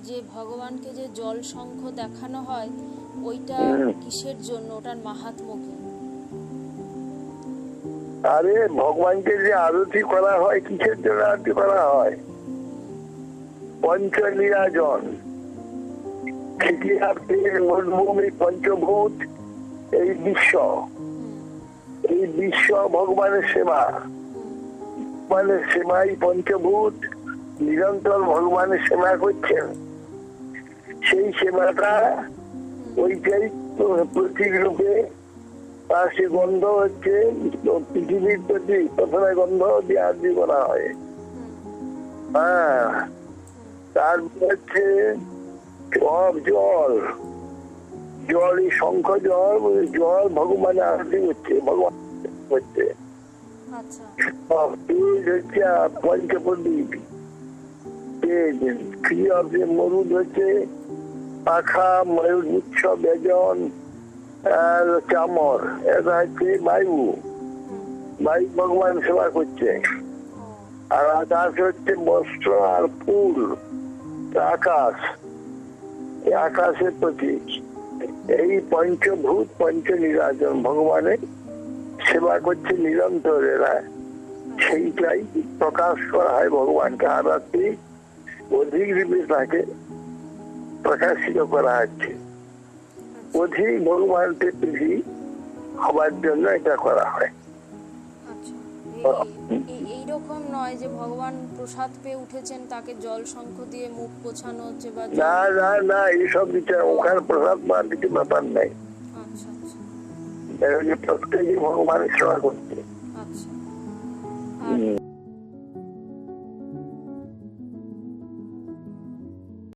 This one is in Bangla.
যে ভগবানকে যে জল শঙ্খ দেখানো হয় ওইটা কিসের জন্য, ওটার মাহাত্ম্য কি? আরে ভগবানকে যে আরতি করা হয়, কিসের জন্য আরতি করা হয়? পঞ্চনীরাজন, মরুভূমি, পঞ্চভূত, এই বিশ্ব ভগবানের সেবা। ভগবানের সেবাই পঞ্চভূত নিরন্তর ভগবানের সেবা করছেন। সেই সেবাটা ওইটাই প্রতীক রূপে তার সে গন্ধ হচ্ছে পৃথিবীর প্রতি প্রথমে গন্ধ দিয়ে আরতি করা হয়। হ্যাঁ, তারপর হচ্ছে জল, জলই শঙ্খ জল, জল ভগবানের আরতি হচ্ছে, ভগবান হচ্ছে। পঞ্চপ্রদীপ, মরুদ হচ্ছে পাখা, ময়ূর গুচ্ছ, বেজন, চামর, এটা হচ্ছে বায়ু। বায়ু ভগবান সেবা করছে। আর আকাশ হচ্ছে বস্ত্র আর ফুল, আকাশ, আকাশের প্রতীক। এই পঞ্চভূত পঞ্চনীরাজন ভগবানের সেবা করছে নিরন্তর এরা। সেইটাই প্রকাশ করা হয় ভগবানকে। আরাত্রি অধিক রূপে তাকে প্রকাশিত করা হচ্ছে। অধিক ভগবানকে প্রীতি হবার জন্য এটা করা হয়। এইরকম নয় যে ভগবান প্রসাদ পেয়ে উঠেছেন তাকে জল শঙ্খ দিয়ে মুখ পোছানো হচ্ছে বা না না না, এইসব বিচার ওখানে প্রসাদ পাওয়ার কিছু ব্যাপার নাই। প্রত্যেকে ভগবানের সেবা করছে।